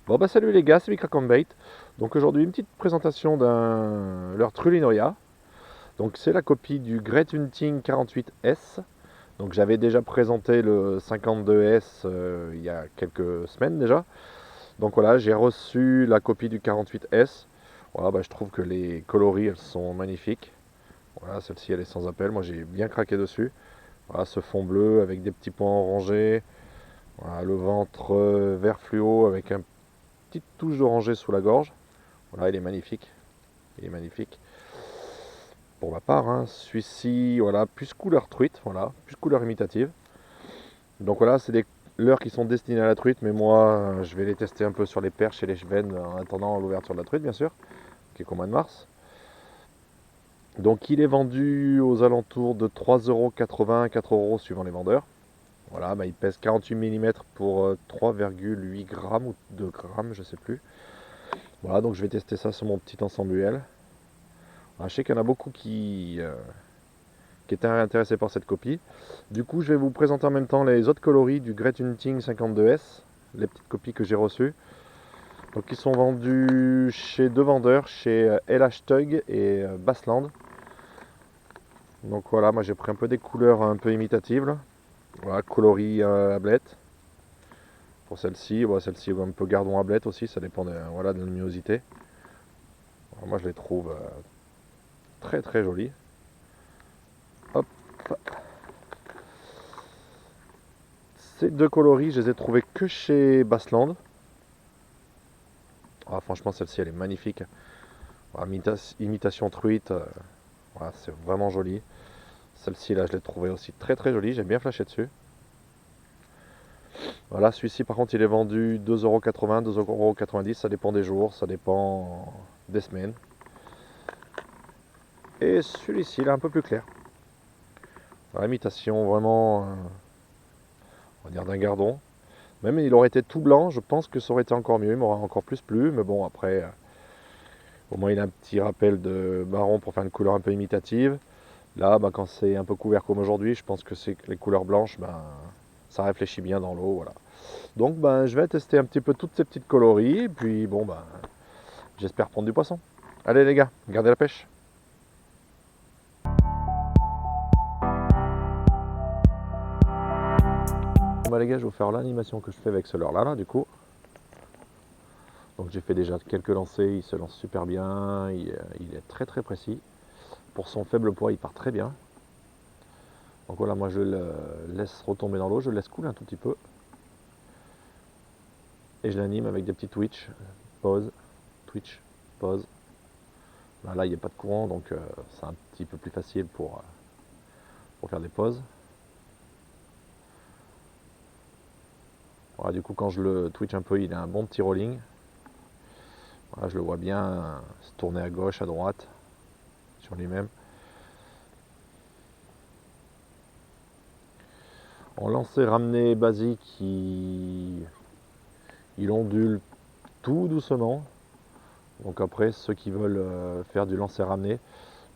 Bon bah salut les gars, c'est Bait. Donc aujourd'hui une petite présentation d'un leur Trulinoia. Donc c'est la copie du Great Hunting 48S. Donc j'avais déjà présenté le 52S il y a quelques semaines déjà. Donc voilà, j'ai reçu la copie du 48S. Voilà, bah, je trouve que les coloris elles sont magnifiques. Voilà, celle-ci elle est sans appel, moi j'ai bien craqué dessus. Voilà, ce fond bleu avec des petits points orangés. Voilà, le ventre vert fluo avec une petite touche d'orangé sous la gorge. Voilà, il est magnifique. Il est magnifique. Pour ma part, hein. Celui-ci, voilà, plus couleur truite, voilà, plus couleur imitative. Donc voilà, c'est des leurres qui sont destinées à la truite, mais moi, je vais les tester un peu sur les perches et les chevennes en attendant l'ouverture de la truite, bien sûr, qui est qu'au mois de mars. Donc il est vendu aux alentours de 3,80 €, 4 € suivant les vendeurs. Voilà, bah, il pèse 48 mm pour 3,8 grammes ou 2 grammes, je sais plus. Voilà, donc je vais tester ça sur mon petit ensembuel. Je sais qu'il y en a beaucoup qui étaient intéressés par cette copie. Du coup, je vais vous présenter en même temps les autres coloris du Great Hunting 52S, les petites copies que j'ai reçues. Donc, ils sont vendus chez deux vendeurs, chez LH Tug et Bassland. Donc voilà, moi j'ai pris un peu des couleurs un peu imitatives. Là. Voilà, coloris ablette. Pour celle-ci, voilà, celle-ci un peu gardon ablette aussi, ça dépend voilà, de la luminosité. Alors, moi je les trouve très très jolies. Hop. Ces deux coloris, je les ai trouvés que chez Bassland. Ah, franchement, celle-ci, elle est magnifique. Voilà, imitation truite, voilà, c'est vraiment joli. Celle-ci, là, je l'ai trouvée aussi très très jolie. J'ai bien flashé dessus. Voilà, celui-ci, par contre, il est vendu 2,80 €, 2,90 €. Ça dépend des jours, ça dépend des semaines. Et celui-ci, il est un peu plus clair. Voilà, imitation vraiment, on va dire, d'un gardon. Même il aurait été tout blanc, je pense que ça aurait été encore mieux. Il m'aurait encore plus plu. Mais bon, après, au moins, il a un petit rappel de marron pour faire une couleur un peu imitative. Là, bah, quand c'est un peu couvert comme aujourd'hui, je pense que c'est les couleurs blanches, ben, ça réfléchit bien dans l'eau. Voilà. Donc ben, je vais tester un petit peu toutes ces petites coloris. Et puis bon, ben, j'espère prendre du poisson. Allez les gars, gardez la pêche. Bon bah les gars, je vais vous faire l'animation que je fais avec ce leurre là, du coup. Donc j'ai fait déjà quelques lancers, il se lance super bien, il est très très précis. Pour son faible poids, il part très bien. Donc voilà, moi je le laisse retomber dans l'eau, je le laisse couler un tout petit peu. Et je l'anime avec des petits twitch, pause, twitch, pause. Ben là, il n'y a pas de courant, donc c'est un petit peu plus facile pour faire des pauses. Voilà, du coup, quand je le twitch un peu, il a un bon petit rolling. Voilà, je le vois bien se tourner à gauche, à droite, sur lui-même. En lancer ramené basique, il ondule tout doucement. Donc après, ceux qui veulent faire du lancer ramené,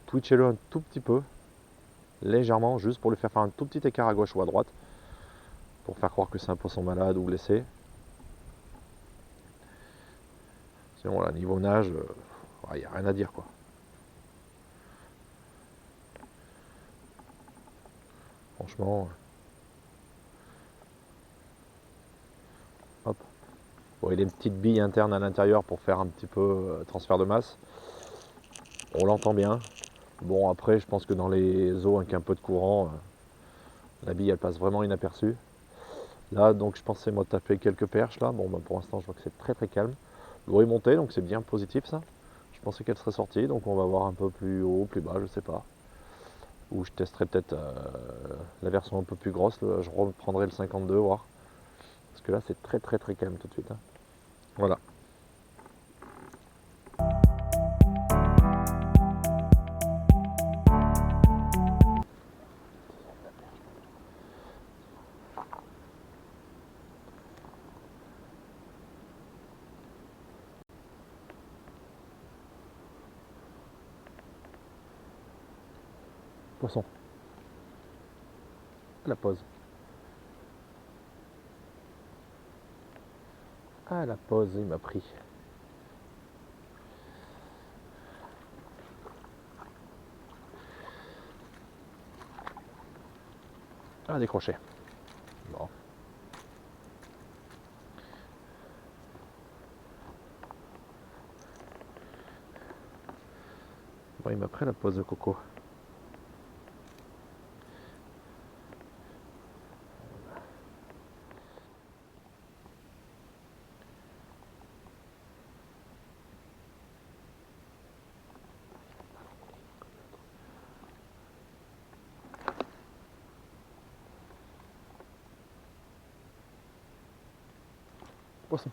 twitchez-le un tout petit peu, légèrement, juste pour lui faire un tout petit écart à gauche ou à droite, pour faire croire que c'est un poisson malade ou blessé. Sinon, voilà, niveau nage, il n'y a rien à dire quoi. Franchement, hop. Bon, il a une petite bille interne à l'intérieur pour faire un petit peu transfert de masse. On l'entend bien. Bon, après, je pense que dans les eaux avec un peu de courant, la bille elle passe vraiment inaperçue. Là, donc, je pensais moi taper quelques perches là. Bon, bah, pour l'instant, je vois que c'est très très calme. L'eau est montée, donc c'est bien positif ça. Je pensais qu'elle serait sortie, donc on va voir un peu plus haut, plus bas, je sais pas. Ou je testerai peut-être la version un peu plus grosse. Je reprendrai le 52, voir. Parce que là, c'est très très très calme tout de suite. Hein. Voilà. Poisson. La pause. Ah, la pause, il m'a pris. Ah, décroché. Bon. Bon, il m'a pris la pause de coco. Poisson.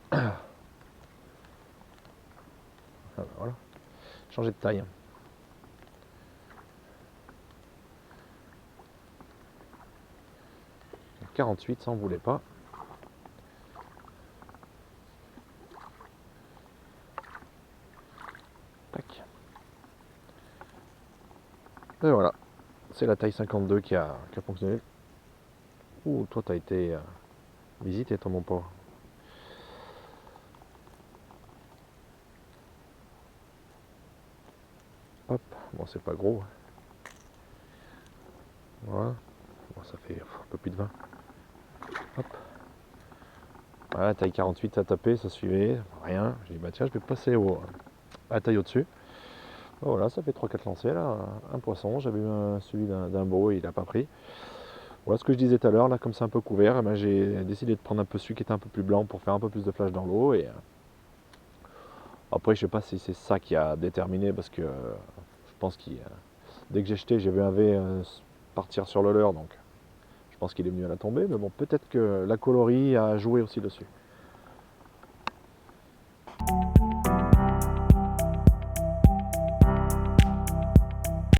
Ah, bah voilà. Changer de taille. 48, ça on voulait pas. Tac. Et voilà. C'est la taille 52 qui a fonctionné. Ouh, toi t'as été visité, toi mon pauvre. Hop, bon c'est pas gros. Voilà. Bon, ça fait un peu plus de 20. Hop. Voilà, taille 48 à taper, ça suivait, rien. J'ai dit bah tiens, je vais passer à la taille au-dessus. Voilà, ça fait 3-4 lancers là, un poisson. J'avais eu celui d'un beau et il n'a pas pris. Voilà ce que je disais tout à l'heure, là comme c'est un peu couvert, eh ben, j'ai décidé de prendre un peu celui qui était un peu plus blanc pour faire un peu plus de flash dans l'eau. Et après, je sais pas si c'est ça qui a déterminé parce que je pense que dès que j'ai jeté, j'ai vu un V partir sur le leurre, donc je pense qu'il est venu à la tombée. Mais bon, peut-être que la coloris a joué aussi dessus.